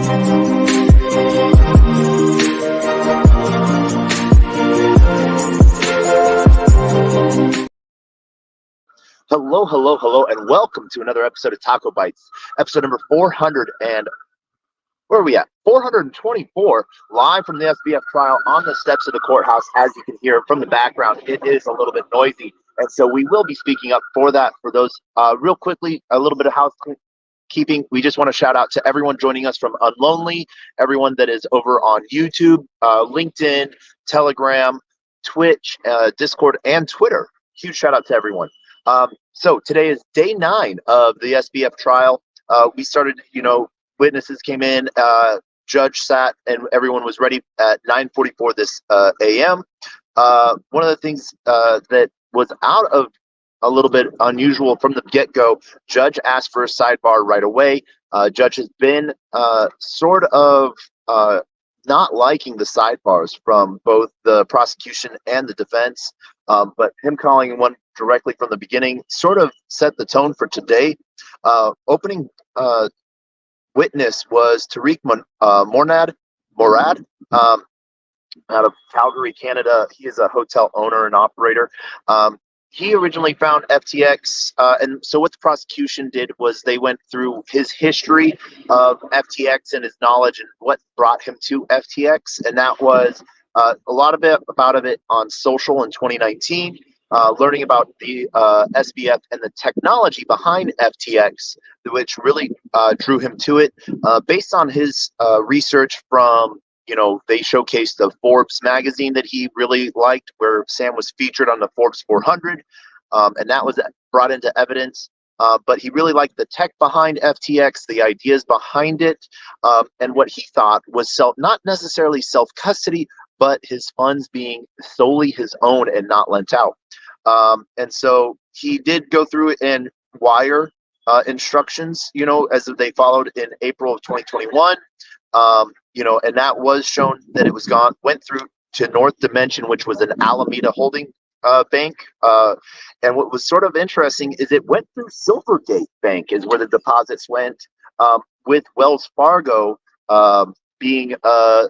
Hello, hello, hello, and welcome to another episode of TacoBytes, episode number 400 and where are we at? 424, live from the SBF trial on the steps of the courthouse. As you can hear from the background, it is a little bit noisy, and so we will be speaking up for that. For those, real quickly, a little bit of housekeeping. We just want to shout out to everyone joining us from Unlonely, everyone that is over on YouTube, LinkedIn, Telegram, Twitch, Discord, and Twitter. Huge shout out to everyone. So today is day 9 of the SBF trial. We started, witnesses came in, judge sat, and everyone was ready at 9:44 this a.m. One of the things that was out of a little bit unusual from the get-go, judge asked for a sidebar right away. Judge has been sort of not liking the sidebars from both the prosecution and the defense, but him calling one directly from the beginning sort of set the tone for today. Opening witness was Tariq Morad, out of Calgary, Canada. He is a hotel owner and operator. He originally found FTX, and so what the prosecution did was they went through his history of FTX and his knowledge and what brought him to FTX, and that was a lot of it on social in 2019, learning about the SBF and the technology behind FTX, which really drew him to it. Based on his research from, they showcased the Forbes magazine that he really liked, where Sam was featured on the Forbes 400, and that was brought into evidence. But he really liked the tech behind FTX, the ideas behind it, and what he thought was not necessarily self-custody, but his funds being solely his own and not lent out. And so he did go through and wire instructions, as they followed in April of 2021. And that was shown that it went through to North Dimension, which was an Alameda holding bank. And what was sort of interesting is it went through Silvergate Bank is where the deposits went, with Wells Fargo being a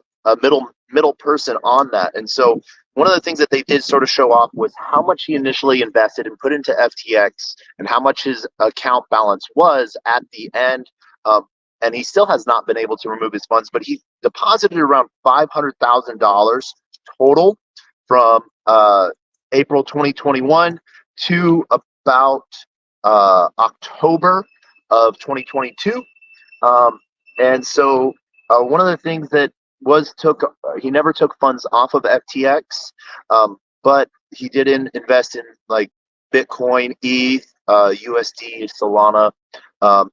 middle person on that. And so one of the things that they did sort of show off was how much he initially invested and put into FTX and how much his account balance was at the end. And he still has not been able to remove his funds, but he deposited around $500,000 total from April 2021 to about October of 2022. And so one of the things that he never took funds off of FTX, but he did invest in like Bitcoin, ETH, USD, Solana,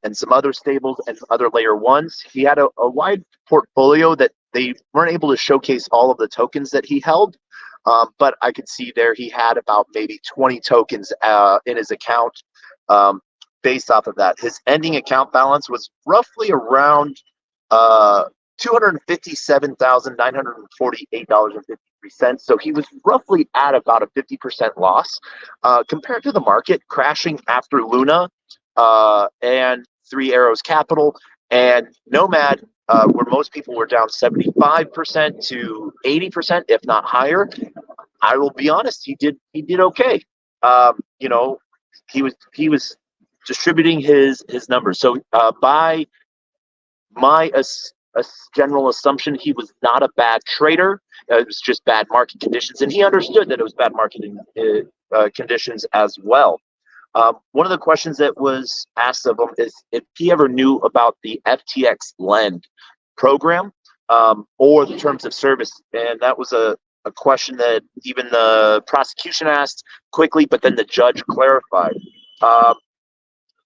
and some other stables and other layer ones. He had a wide portfolio that they weren't able to showcase all of the tokens that he held, but I could see there he had about maybe 20 tokens in his account. Based off of that, his ending account balance was roughly around $257,948.53. So he was roughly at about a 50% loss compared to the market crashing after Luna and Three Arrows Capital and Nomad, where most people were down 75% to 80%, if not higher. I will be honest, he did okay. He was distributing his numbers. So by my general assumption, he was not a bad trader. It was just bad market conditions, and he understood that it was bad market conditions as well. One of the questions that was asked of him is if he ever knew about the FTX Lend program or the terms of service, and that was a question that even the prosecution asked quickly, but then the judge clarified.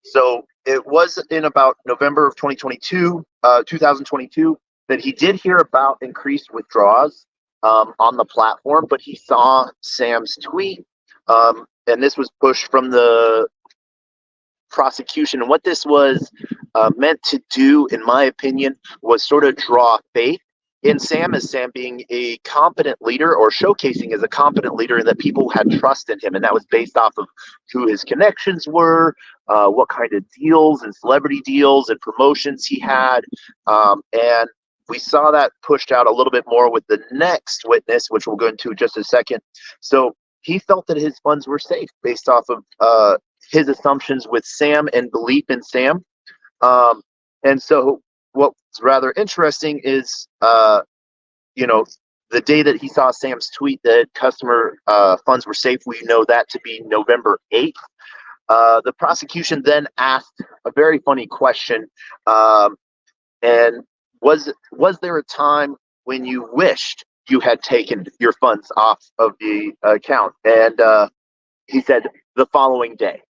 So it was in about November of 2022, that he did hear about increased withdrawals on the platform, but he saw Sam's tweet, and this was pushed from the prosecution. And what this was meant to do, in my opinion, was sort of draw faith in Sam as Sam being a competent leader, or showcasing as a competent leader, and that people had trust in him. And that was based off of who his connections were, what kind of deals and celebrity deals and promotions he had. And we saw that pushed out a little bit more with the next witness, which we'll go into in just a second. So he felt that his funds were safe based off of his assumptions with Sam and belief in Sam. And so what's rather interesting is, the day that he saw Sam's tweet that customer funds were safe, we know that to be November 8th. The prosecution then asked a very funny question, and was there a time when you wished you had taken your funds off of the account? And he said the following day,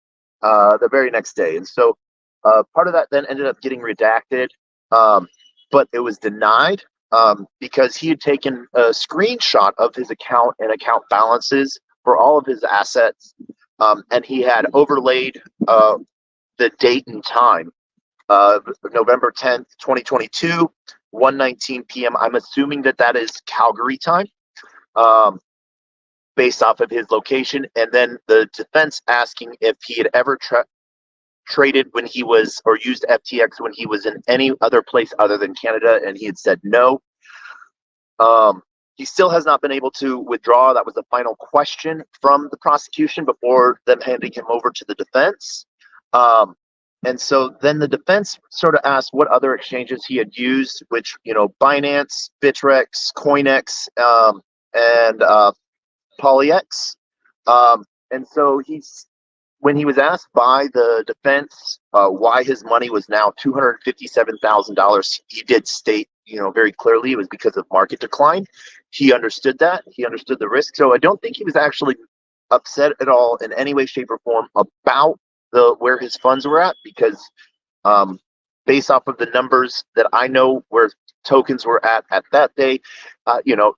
the very next day. And so part of that then ended up getting redacted, but it was denied because he had taken a screenshot of his account and account balances for all of his assets, and he had overlaid the date and time, November 10th, 2022, 1:19 p.m. I'm assuming that is Calgary time, based off of his location. And then the defense asking if he had ever traded when he was, or used FTX when he was in any other place other than Canada, and he had said no. He still has not been able to withdraw. That was the final question from the prosecution before them handing him over to the defense. And so then the defense sort of asked what other exchanges he had used, which, Binance, Bitrex, CoinEx, and PolyX. And so when he was asked by the defense why his money was now $257,000, he did state, very clearly it was because of market decline. He understood that. He understood the risk. So I don't think he was actually upset at all in any way, shape, or form about where his funds were at, because based off of the numbers that I know where tokens were at that day,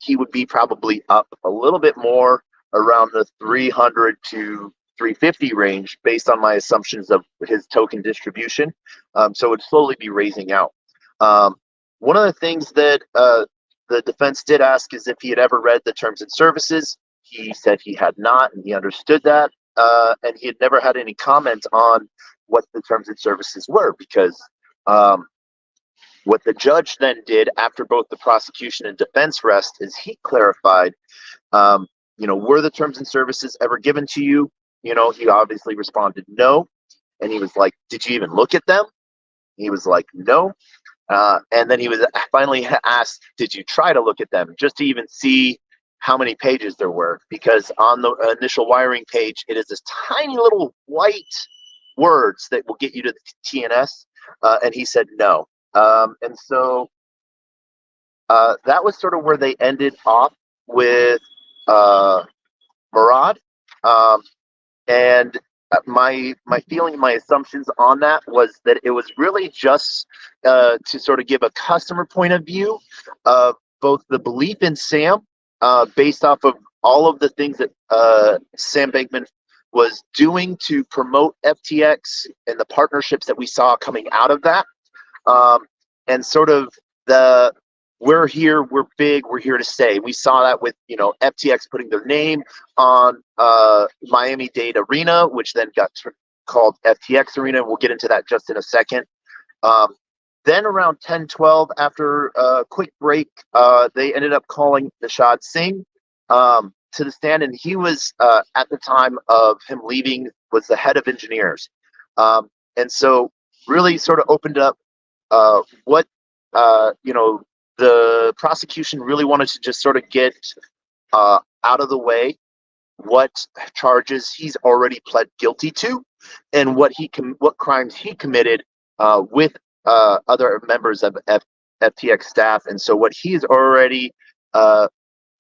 he would be probably up a little bit more around the 300 to 350 range based on my assumptions of his token distribution. So it would slowly be raising out. One of the things that the defense did ask is if he had ever read the terms and services. He said he had not, and he understood that. And he had never had any comment on what the terms and services were, because what the judge then did after both the prosecution and defense rest is he clarified, were the terms and services ever given to you? He obviously responded no. And he was like, did you even look at them? He was like, no. And then he was finally asked, did you try to look at them just to even see how many pages there were? Because on the initial wiring page, it is this tiny little white words that will get you to the TNS. And he said no. And so that was sort of where they ended off with Murad. And my feeling, my assumptions on that was that it was really just to sort of give a customer point of view of both the belief in Sam, based off of all of the things that Sam Bankman was doing to promote FTX and the partnerships that we saw coming out of that, and sort of we're here, we're big, we're here to stay. We saw that with FTX putting their name on Miami-Dade Arena, which then got called FTX Arena. We'll get into that just in a second. Then around 10:12, after a quick break, they ended up calling Nishad Singh to the stand, and he was at the time of him leaving was the head of engineers, and so really sort of opened up what the prosecution really wanted to just sort of get out of the way, what charges he's already pled guilty to, and what crimes he committed with other members of FTX staff. And so what he's already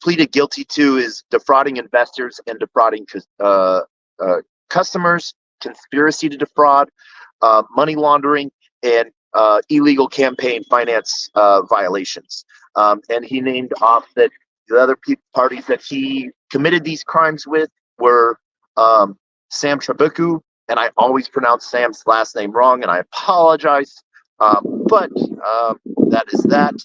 pleaded guilty to is defrauding investors and defrauding customers, conspiracy to defraud, money laundering, and illegal campaign finance violations. And he named off that the other parties that he committed these crimes with were Sam Trabuku, and I always pronounce Sam's last name wrong, and I apologize. But that is that.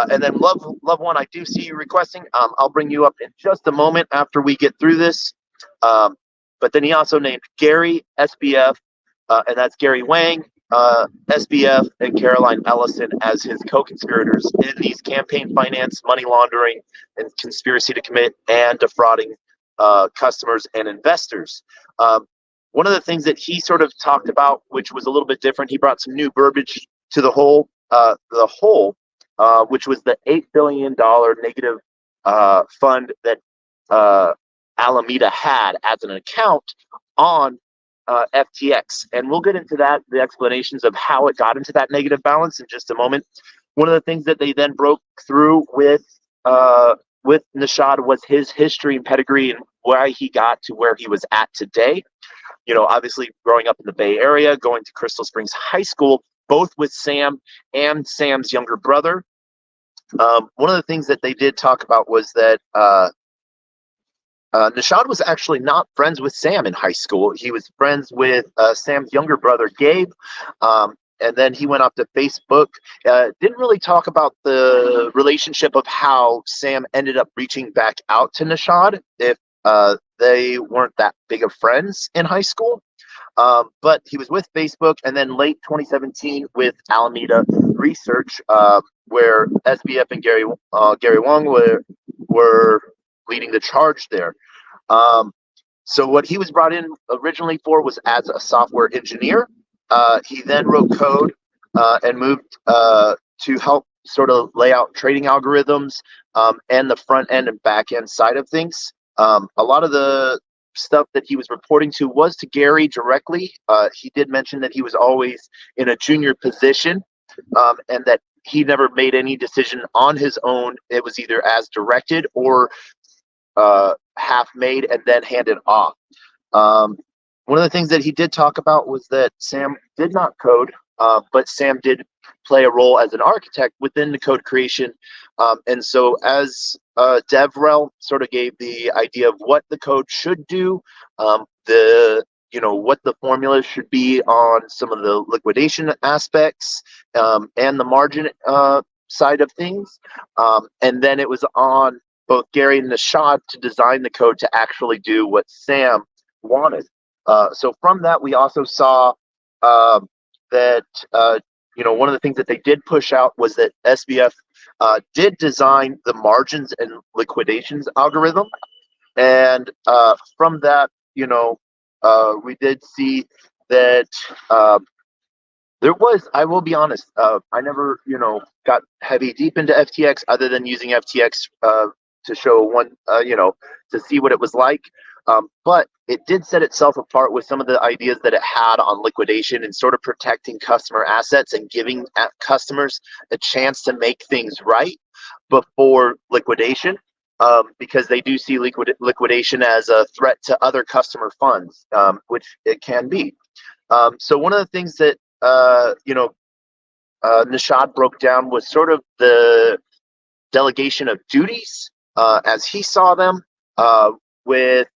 And then Love One, I do see you requesting. I'll bring you up in just a moment after we get through this. But then he also named Gary SBF, and that's Gary Wang, SBF, and Caroline Ellison as his co-conspirators in these campaign finance, money laundering, and conspiracy to commit and defrauding customers and investors. One of the things that he sort of talked about, which was a little bit different, he brought some new verbiage to the whole, which was the $8 billion negative fund that Alameda had as an account on FTX. And we'll get into that, the explanations of how it got into that negative balance in just a moment. One of the things that they then broke through with Nishad was his history and pedigree and why he got to where he was at today. You know, obviously growing up in the Bay Area, going to Crystal Springs High School, both with Sam and Sam's younger brother. One of the things that they did talk about was that Nishad was actually not friends with Sam in high school. He was friends with Sam's younger brother, Gabe. And then he went off to Facebook. Didn't really talk about the relationship of how Sam ended up reaching back out to Nishad if they weren't that big of friends in high school. But he was with Facebook, and then late 2017 with Alameda Research, where SBF and Gary Wong were leading the charge there. So what he was brought in originally for was as a software engineer. He then wrote code and moved to help sort of lay out trading algorithms and the front end and back end side of things. A lot of the stuff that he was reporting to was to Gary directly. He did mention that he was always in a junior position and that he never made any decision on his own. It was either as directed or half made and then handed off. One of the things that he did talk about was that Sam did not code, but Sam did play a role as an architect within the code creation. And so as DevRel sort of gave the idea of what the code should do, what the formulas should be on some of the liquidation aspects and the margin side of things. And then it was on both Gary and Nishad to design the code to actually do what Sam wanted. So from that, we also saw that one of the things that they did push out was that SBF did design the margins and liquidations algorithm. And from that, we did see that there was, I will be honest, I never, got heavy deep into FTX other than using FTX to show one, to see what it was like. But it did set itself apart with some of the ideas that it had on liquidation and sort of protecting customer assets and giving customers a chance to make things right before liquidation, because they do see liquidation as a threat to other customer funds, which it can be. So one of the things that, Nishad broke down was sort of the delegation of duties as he saw them, with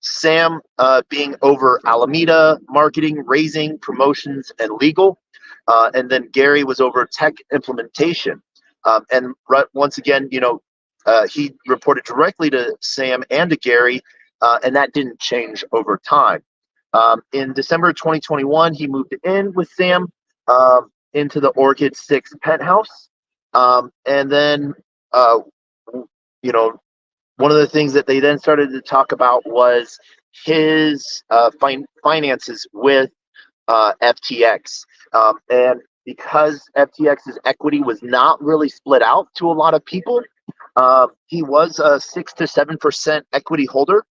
Sam being over Alameda, marketing, raising, promotions, and legal. And then Gary was over tech implementation. And once again, he reported directly to Sam and to Gary, and that didn't change over time. In December 2021, he moved in with Sam into the Orchid 6 penthouse. And then, one of the things that they then started to talk about was his finances with FTX. And because FTX's equity was not really split out to a lot of people, he was a 6 to 7% equity holder.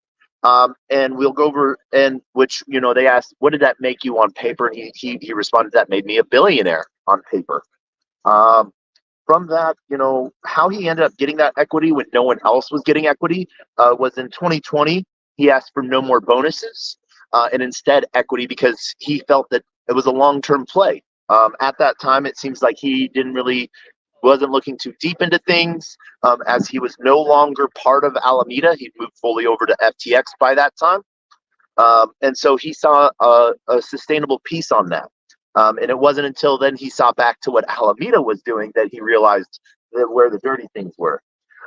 And we'll go over, and which, they asked, what did that make you on paper? And he responded, that made me a billionaire on paper. From that, how he ended up getting that equity when no one else was getting equity was in 2020. He asked for no more bonuses and instead equity because he felt that it was a long-term play. At that time, it seems like he wasn't looking too deep into things as he was no longer part of Alameda. He'd moved fully over to FTX by that time. And so he saw a sustainable piece on that. And it wasn't until then he saw back to what Alameda was doing that he realized that where the dirty things were.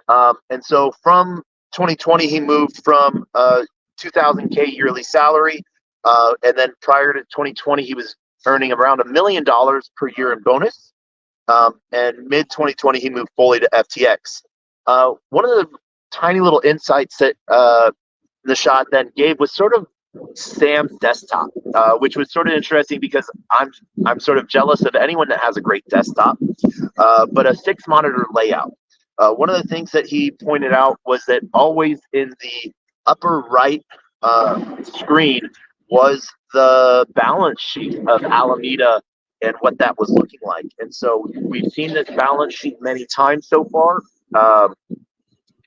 And so from 2020, he moved from 2,000K yearly salary. And then prior to 2020, he was earning around $1 million per year in bonus. And mid 2020, he moved fully to FTX. One of the tiny little insights that Nishad then gave was sort of Sam's desktop, which was sort of interesting because I'm sort of jealous of anyone that has a great desktop, but a 6-monitor layout. One of the things that he pointed out was that always in the upper right screen was the balance sheet of Alameda and what that was looking like. And so we've seen this balance sheet many times so far.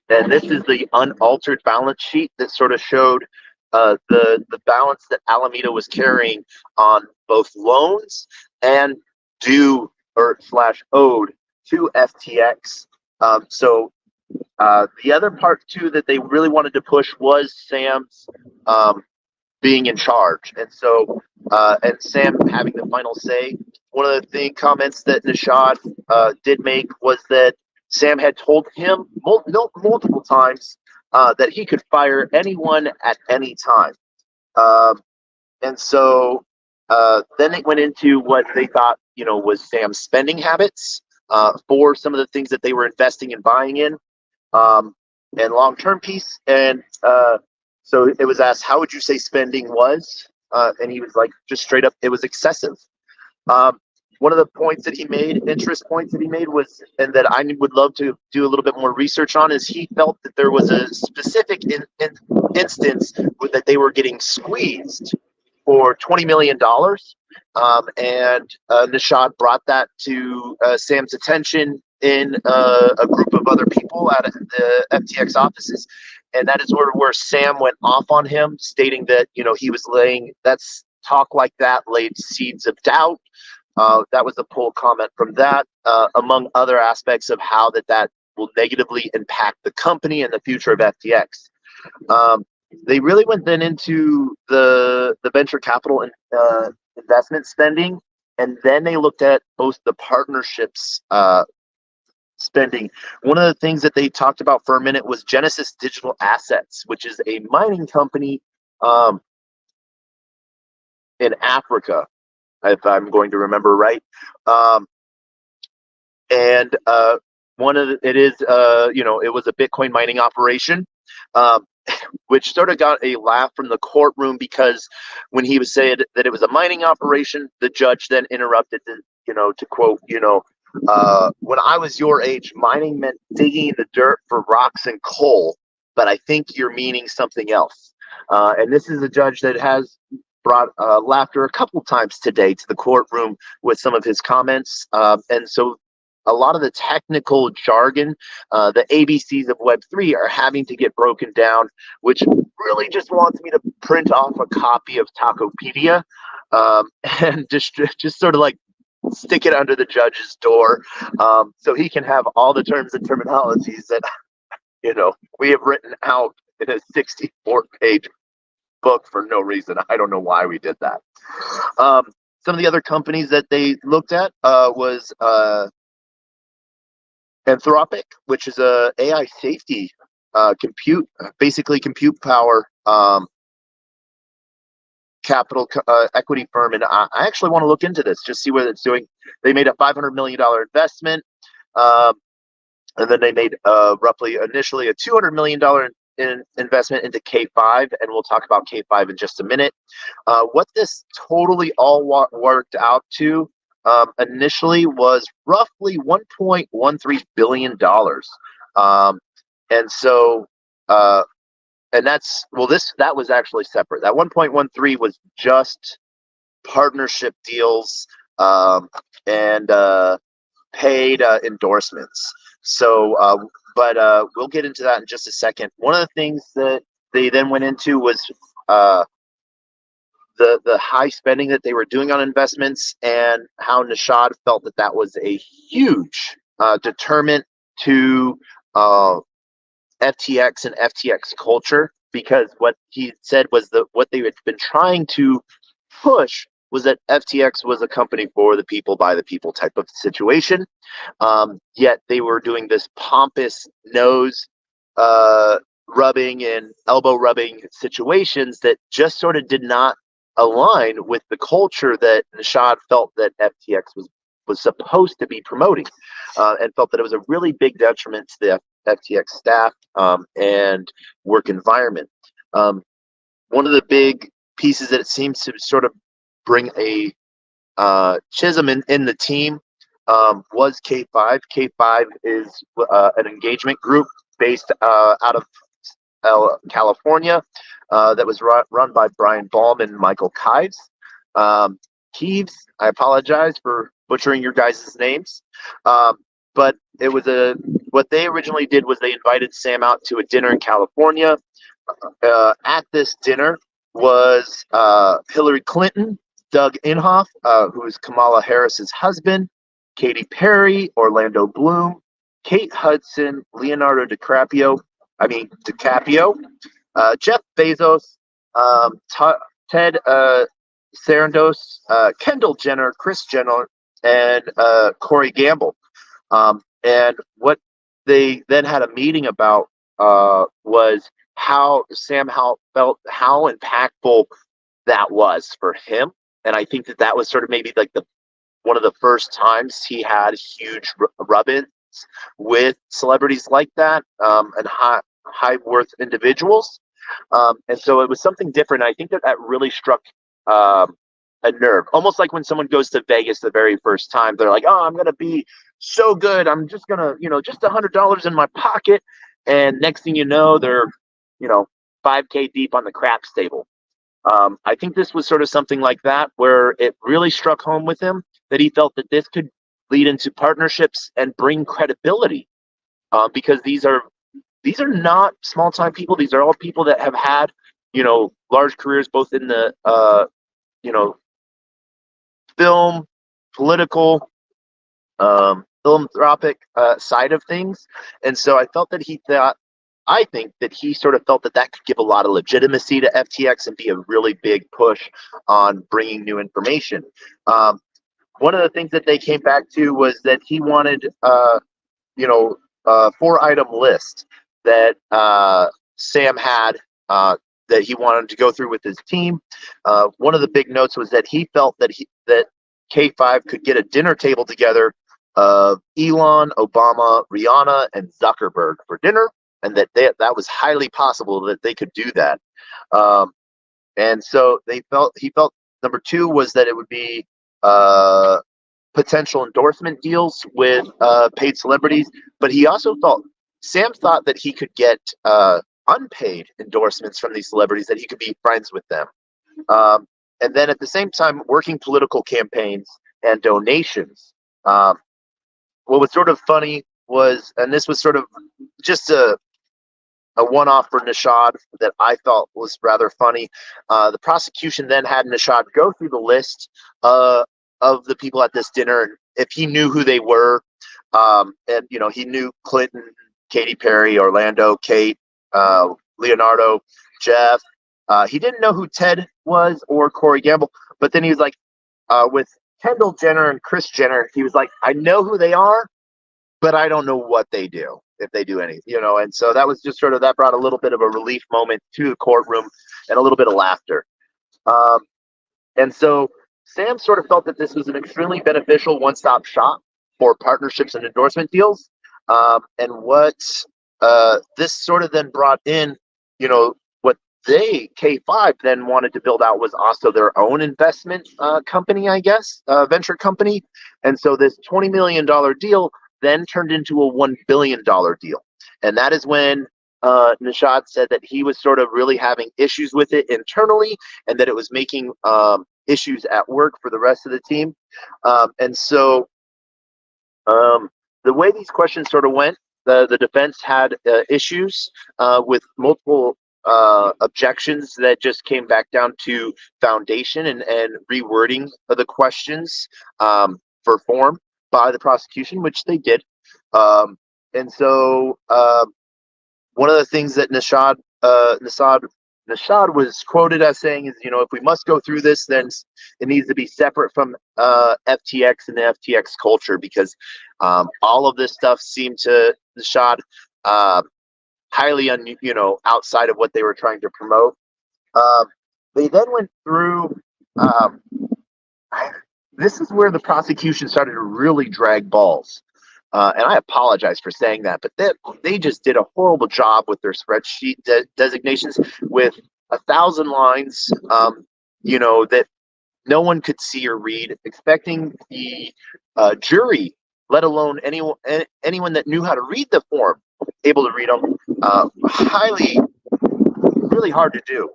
And this is the unaltered balance sheet that sort of showed the balance that Alameda was carrying on both loans and due or slash owed to FTX. So the other part too that they really wanted to push was Sam's being in charge, and so and Sam having the final say. One of the comments that Nishad did make was that Sam had told him multiple times that he could fire anyone at any time. And so then it went into what they thought, was Sam's spending habits for some of the things that they were investing and buying in, and long-term piece. And so it was asked, how would you say spending was? And he was like, just straight up, it was excessive. One of the points that he made, interest points that he made was, and that I would love to do a little bit more research on, is he felt that there was a specific instance that they were getting squeezed for $20 million. And Nishad brought that to Sam's attention in a group of other people at the FTX offices. And that is where Sam went off on him, stating that, he was that's talk like that laid seeds of doubt. That was a pull comment from that, among other aspects of how that will negatively impact the company and the future of FTX. They really went then into the venture capital and investment spending, and then they looked at both the partnerships spending. One of the things that they talked about for a minute was Genesis Digital Assets, which is a mining company in Africa, if I'm going to remember right. And one of it was a Bitcoin mining operation, which sort of got a laugh from the courtroom, because when he was saying that it was a mining operation, the judge then interrupted to quote, when I was your age, mining meant digging in the dirt for rocks and coal, but I think you're meaning something else. And this is a judge that has brought laughter a couple times today to the courtroom with some of his comments. And so a lot of the technical jargon, the ABCs of Web3 are having to get broken down, which really just wants me to print off a copy of Tacopedia and just sort of like stick it under the judge's door, so he can have all the terms and terminologies that we have written out in a 64-page book for no reason. I don't know why we did that. Some of the other companies that they looked at was Anthropic, which is a AI safety compute power capital equity firm, and I actually want to look into this, just see what it's doing. They made a $500 million investment, and then they made roughly initially a $200 million investment into K5, and we'll talk about K5 in just a minute. What this totally all worked out to initially was roughly $1.13 billion. And so and that was actually separate. That 1.13 was just partnership deals and paid endorsements. So, but we'll get into that in just a second. One of the things that they then went into was the high spending that they were doing on investments, and how Nishad felt that was a huge deterrent to FTX and FTX culture, because what he said was that what they had been trying to push was that FTX was a company for the people, by the people type of situation. Yet they were doing this pompous nose rubbing and elbow rubbing situations that just sort of did not align with the culture that Nishad felt that FTX was supposed to be promoting, and felt that it was a really big detriment to the FTX staff and work environment. One of the big pieces that it seems to sort of bring a schism in the team was K5. K5 is an engagement group based out of California that was run by Brian Baum and Michael Kives. Keeves, I apologize for butchering your guys' names. But it was what they originally did was they invited Sam out to a dinner in California. At this dinner was Hillary Clinton, Doug Inhofe, who is Kamala Harris's husband, Katy Perry, Orlando Bloom, Kate Hudson, Leonardo DiCaprio, Jeff Bezos, Ted Sarandos, Kendall Jenner, Kris Jenner, and Corey Gamble. And what they then had a meeting about was how Sam felt how impactful that was for him. And I think that was sort of maybe like one of the first times he had huge rub-ins with celebrities like that, and high worth individuals. And so it was something different. I think that really struck a nerve, almost like when someone goes to Vegas the very first time, they're like, oh, I'm going to be so good. I'm just going to, just $100 in my pocket. And next thing you know, they're, $5K deep on the craps table. I think this was sort of something like that, where it really struck home with him that he felt that this could lead into partnerships and bring credibility, because these are not small time people. These are all people that have had, large careers, both in the, film, political, philanthropic side of things. And so I think that he sort of felt that could give a lot of legitimacy to FTX and be a really big push on bringing new information. One of the things that they came back to was that he wanted, a 4-item list that Sam had that he wanted to go through with his team. One of the big notes was that he felt that K5 could get a dinner table together of Elon, Obama, Rihanna, and Zuckerberg for dinner, and that was highly possible that they could do that. And so he felt number 2 was that it would be potential endorsement deals with paid celebrities, but Sam thought that he could get unpaid endorsements from these celebrities, that he could be friends with them. And then at the same time, working political campaigns and donations. What was sort of funny was, and this was sort of just a one-off for Nishad that I thought was rather funny. The prosecution then had Nishad go through the list of the people at this dinner, if he knew who they were. And, he knew Clinton, Katy Perry, Orlando, Kate, Leonardo, Jeff. He didn't know who Ted was or Corey Gamble, but then he was like, with Kendall Jenner and Kris Jenner, he was like, I know who they are, but I don't know what they do, if they do anything, and so that was just sort of, that brought a little bit of a relief moment to the courtroom and a little bit of laughter. And so Sam sort of felt that this was an extremely beneficial one-stop shop for partnerships and endorsement deals. And what this sort of then brought in, what K5 then wanted to build out was also their own investment company, I guess, venture company. And so this $20 million deal then turned into a $1 billion deal. And that is when Nishad said that he was sort of really having issues with it internally, and that it was making issues at work for the rest of the team. And so the way these questions sort of went, the defense had issues with multiple objections that just came back down to foundation and rewording of the questions for form by the prosecution, which they did. And so one of the things that Nishad Nishad was quoted as saying, "Is if we must go through this, then it needs to be separate from FTX and the FTX culture because all of this stuff seemed to Nishad highly outside of what they were trying to promote." They then went through. This is where the prosecution started to really drag balls. And I apologize for saying that, but they just did a horrible job with their spreadsheet designations with 1,000 lines, that no one could see or read, expecting the jury, let alone anyone that knew how to read the form, able to read them. Really hard to do.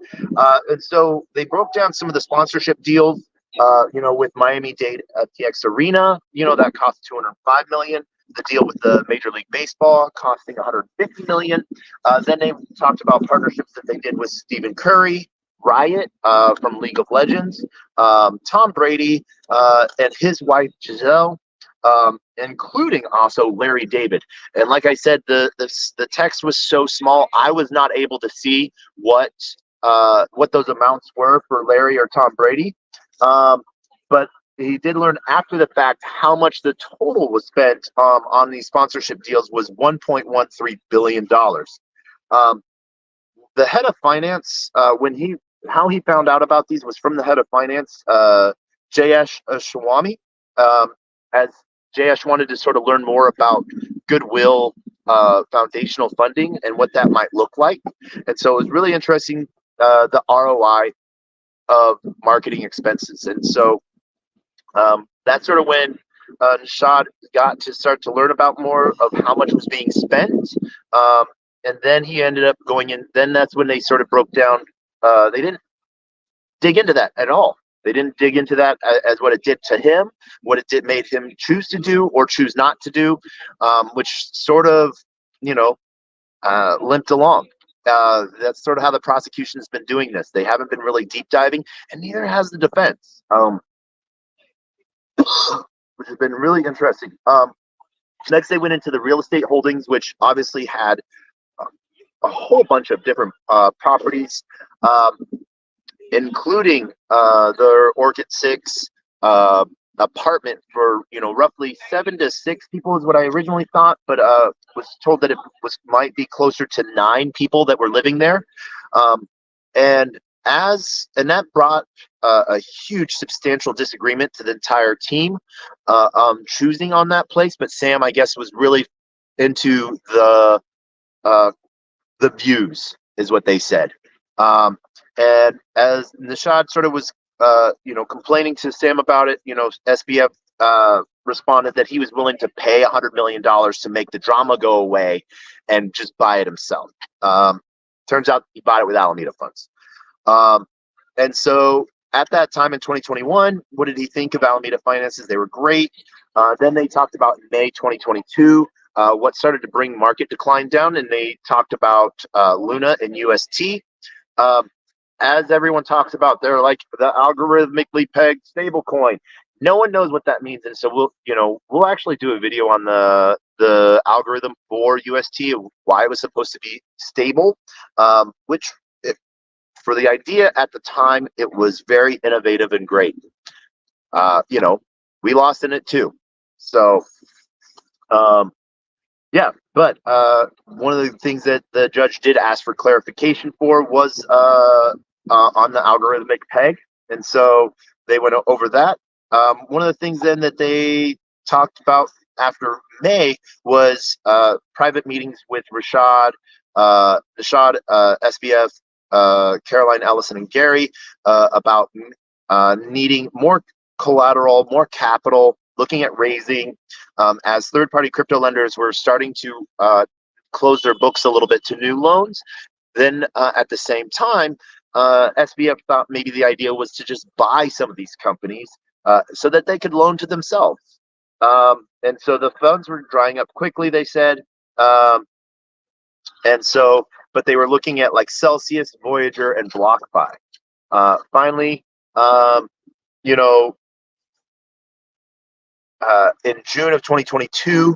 And so they broke down some of the sponsorship deals, with Miami-Dade FTX Arena, that cost $205 million. The deal with the Major League Baseball costing $150 million. Then they talked about partnerships that they did with Stephen Curry, Riot from League of Legends, Tom Brady, and his wife Giselle, including also Larry David. And like I said, the text was so small, I was not able to see what those amounts were for Larry or Tom Brady. But he did learn after the fact how much the total was spent on these sponsorship deals was $1.13 billion. The head of finance, how he found out about these was from the head of finance, Jayesh Ashwami, as Jayesh wanted to sort of learn more about goodwill foundational funding and what that might look like. And so it was really interesting, the ROI of marketing expenses. And so that's sort of when Nishad got to start to learn about more of how much was being spent. And then he ended up going in. Then that's when they sort of broke down. They didn't dig into that at all. They didn't dig into that as what it did to him, what it made him choose to do or choose not to do, which sort of, limped along. That's sort of how the prosecution has been doing this. They haven't been really deep diving, and neither has the defense, which has been really interesting. Next, they went into the real estate holdings, which obviously had a whole bunch of different properties, including the Orchid 6 apartment for roughly 7 to 6 people is what I originally thought, but was told that it might be closer to 9 people that were living there, and that brought a huge substantial disagreement to the entire team choosing on that place. But Sam, I guess, was really into the views, is what they said. And as Nishad sort of was complaining to Sam about it, SBF responded that he was willing to pay $100 million to make the drama go away and just buy it himself. Turns out he bought it with Alameda funds. And so at that time in 2021, what did he think of Alameda finances? They were great. Then they talked about in May 2022, what started to bring market decline down, and they talked about Luna and UST. As everyone talks about, they're like the algorithmically pegged stablecoin. No one knows what that means, and so we'll actually do a video on the algorithm for UST, why it was supposed to be stable, which for the idea at the time, it was very innovative and great. We lost in it too. So, yeah, but one of the things that the judge did ask for clarification for was on the algorithmic peg. And so they went over that. One of the things then that they talked about after May was private meetings with Nishad, SBF, Caroline Ellison, and Gary about needing more collateral, more capital, looking at raising, as third-party crypto lenders were starting to close their books a little bit to new loans. Then at the same time, SBF thought maybe the idea was to just buy some of these companies so that they could loan to themselves. And so the funds were drying up quickly, they said. And so, but they were looking at like Celsius, Voyager, and BlockFi. Finally, in June of 2022,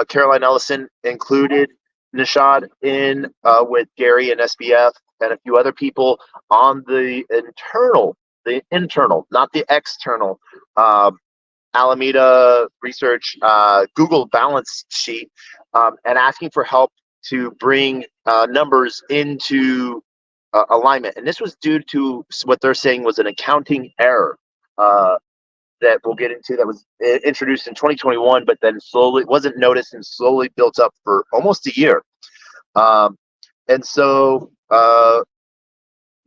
Caroline Ellison included Nishad in with Gary and SBF and a few other people on the internal, not the external, Alameda Research Google balance sheet, and asking for help to bring numbers into alignment. And this was due to what they're saying was an accounting error that we'll get into, that was introduced in 2021, but then slowly wasn't noticed and slowly built up for almost a year. And so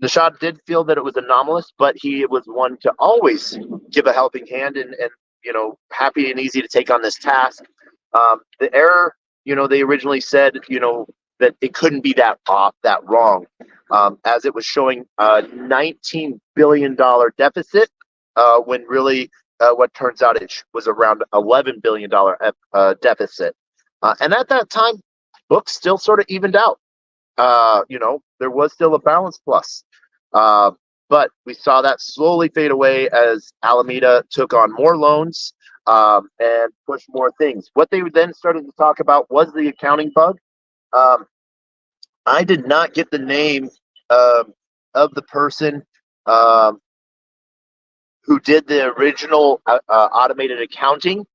Nishad did feel that it was anomalous, but he was one to always give a helping hand and happy and easy to take on this task. The error, they originally said, that it couldn't be that off, that wrong, as it was showing a $19 billion deficit, when really what turns out it was around $11 billion deficit. And at that time, books still sort of evened out. There was still a balance plus. But we saw that slowly fade away as Alameda took on more loans and pushed more things. What they then started to talk about was the accounting bug. I did not get the name of the person who did the original automated accounting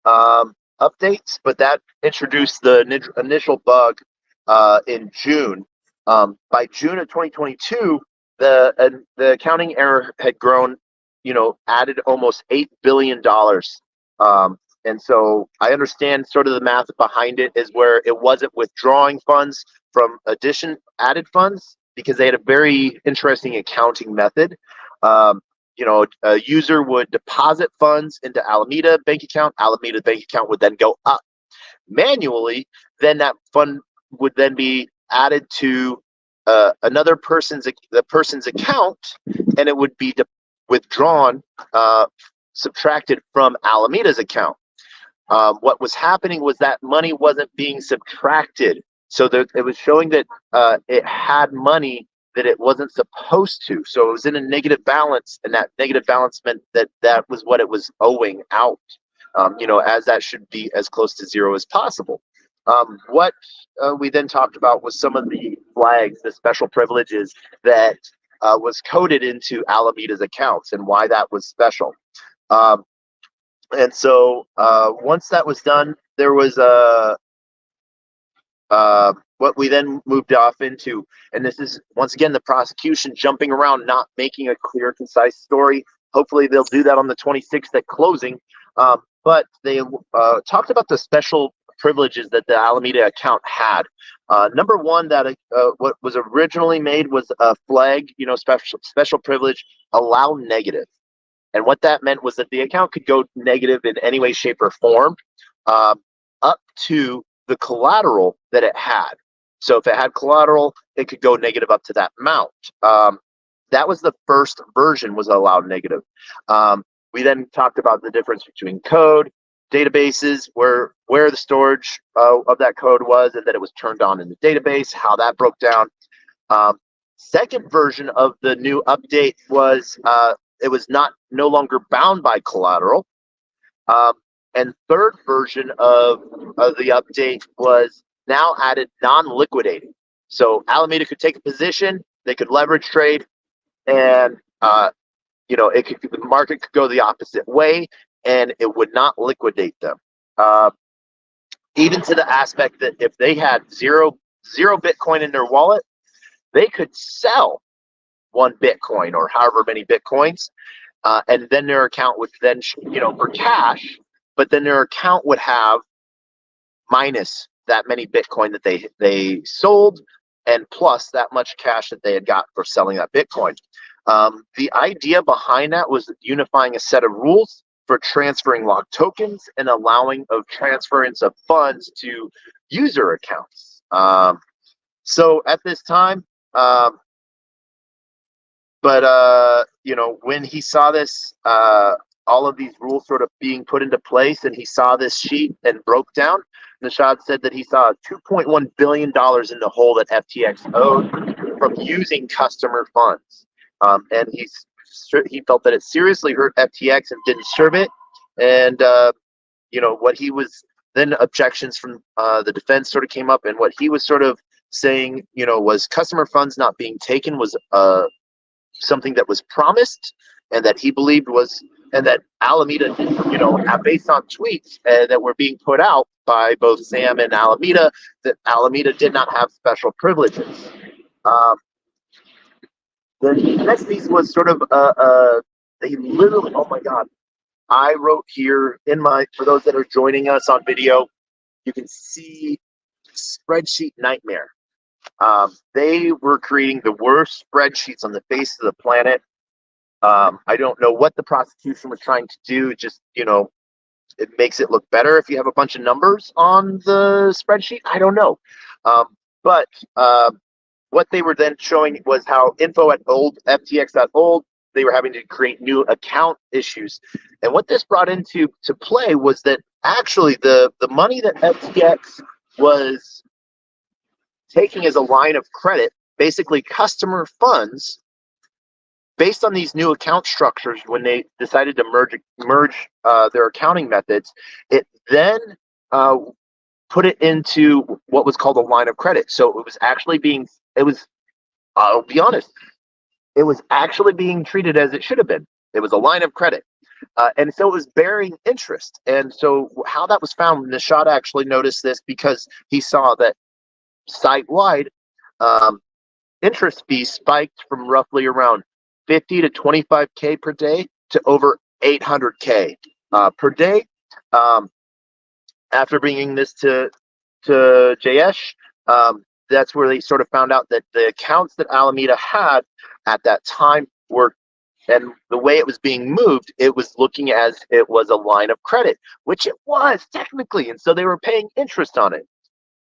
updates, but that introduced the initial bug in June. By June of 2022, the accounting error had grown, added almost $8 billion. And so I understand sort of the math behind it is where it wasn't withdrawing funds from added funds, because they had a very interesting accounting method. A user would deposit funds into Alameda bank account. Alameda bank account would then go up manually. Then that fund would then be added to another person's account, and it would be withdrawn, subtracted from Alameda's account. What was happening was that money wasn't being subtracted, so it was showing that it had money that it wasn't supposed to. So it was in a negative balance, and that negative balance meant that was what it was owing out. As that should be as close to zero as possible. What we then talked about was some of the flags, the special privileges that was coded into Alameda's accounts and why that was special. And so once that was done, there was what we then moved off into, and this is once again the prosecution jumping around, not making a clear, concise story. Hopefully they'll do that on the 26th at closing. But they talked about the special privileges that the Alameda account had. Number one, that what was originally made was a flag, special privilege, allow negative. And what that meant was that the account could go negative in any way, shape, or form, up to the collateral that it had. So if it had collateral, it could go negative up to that amount. That was the first version, was allowed negative. We then talked about the difference between code, databases, where the storage of that code was, and that it was turned on in the database, how that broke down. Second version of the new update was it was no longer bound by collateral. And third version of the update was now added non-liquidating. So Alameda could take a position, they could leverage trade, and the market could go the opposite way, and it would not liquidate them. Even to the aspect that if they had zero Bitcoin in their wallet, they could sell 1 Bitcoin or however many Bitcoins, and then their account would then, for cash, but then their account would have minus that many Bitcoin that they sold, and plus that much cash that they had got for selling that Bitcoin. The idea behind that was unifying a set of rules for transferring locked tokens and allowing of transference of funds to user accounts. So at this time, when he saw this, all of these rules sort of being put into place, and he saw this sheet and broke down, Nishad said that he saw $2.1 billion in the hole that FTX owed from using customer funds. And he felt that it seriously hurt FTX and didn't serve it. And, what he was then, objections from the defense sort of came up, and what he was sort of saying, was customer funds not being taken was something that was promised and that he believed was, and that Alameda, based on tweets that were being put out by both Sam and Alameda, that Alameda did not have special privileges. The next piece was sort of they literally, oh my God, I wrote here for those that are joining us on video, you can see spreadsheet nightmare. They were creating the worst spreadsheets on the face of the planet. I don't know what the prosecution was trying to do. Just, it makes it look better if you have a bunch of numbers on the spreadsheet. I don't know. But what they were then showing was how info at old ftx.old, they were having to create new account issues. And what this brought into play was that actually the money that FTX was taking as a line of credit, basically customer funds, based on these new account structures, when they decided to merge their accounting methods, it then put it into what was called a line of credit. So it was actually I'll be honest, it was actually being treated as it should have been. It was a line of credit. And so it was bearing interest. And so how that was found, Nishad actually noticed this because he saw that site-wide interest fees spiked from roughly around 50 to 25K per day to over 800K per day. After bringing this to Jayesh, that's where they sort of found out that the accounts that Alameda had at that time were, and the way it was being moved, it was looking as it was a line of credit, which it was technically, and so they were paying interest on it.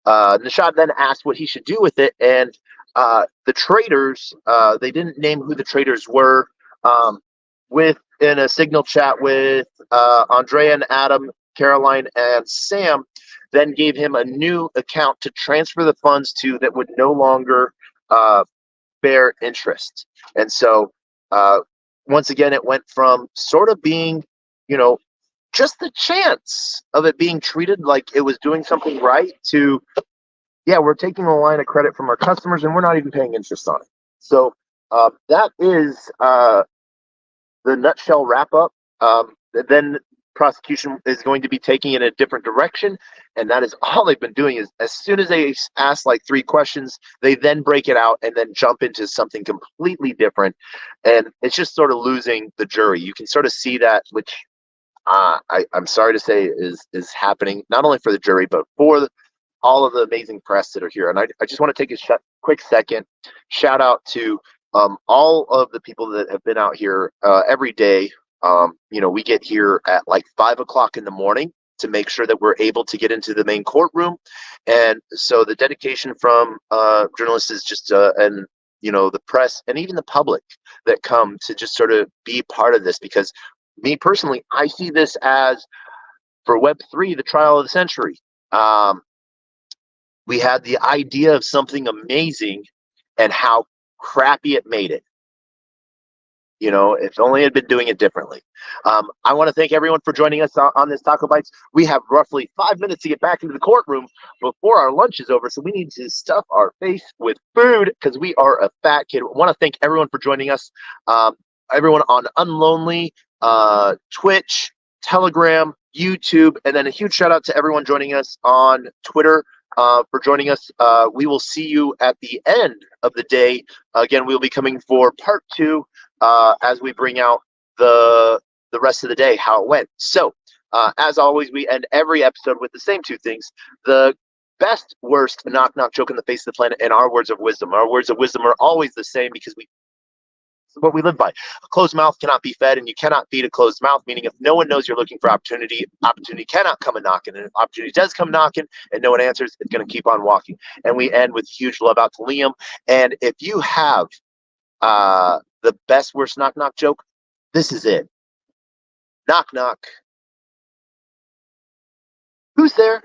Nishad then asked what he should do with it, and the traders, they didn't name who the traders were, in a signal chat with Andrea and Adam, Caroline and Sam, then gave him a new account to transfer the funds to that would no longer bear interest. And so once again, it went from sort of being, just the chance of it being treated like it was doing something right to, yeah, we're taking a line of credit from our customers and we're not even paying interest on it. So that is the nutshell wrap up. Then prosecution is going to be taking it in a different direction, and that is all they've been doing. Is as soon as they ask like 3 questions, they then break it out and then jump into something completely different, and it's just sort of losing the jury. You can sort of see that, which I'm sorry to say is happening not only for the jury but for all of the amazing press that are here. And I just want to take a quick second shout out to all of the people that have been out here every day. We get here at like 5 o'clock in the morning to make sure that we're able to get into the main courtroom. And so the dedication from journalists is just, and the press and even the public that come to just sort of be part of this, because me personally, I see this as, for Web3, the trial of the century. We had the idea of something amazing and how crappy it made it. If only it had been doing it differently. I want to thank everyone for joining us on this TacoBytes. We have roughly 5 minutes to get back into the courtroom before our lunch is over, so we need to stuff our face with food because we are a fat kid. I want to thank everyone for joining us. Everyone on Unlonely, Twitch, Telegram, YouTube, and then a huge shout out to everyone joining us on Twitter. For joining us. We will see you at the end of the day. Again, we'll be coming for part 2 as we bring out the rest of the day, how it went. So, as always, we end every episode with the same 2 things. The best, worst knock-knock joke on the face of the planet and our words of wisdom. Our words of wisdom are always the same because what we live by. A closed mouth cannot be fed, and you cannot feed a closed mouth, meaning if no one knows you're looking for opportunity cannot come a knocking, and if opportunity does come knocking and no one answers, it's going to keep on walking. And we end with huge love out to Liam. And if you have the best, worst knock-knock joke, this is it. Knock, knock. Who's there?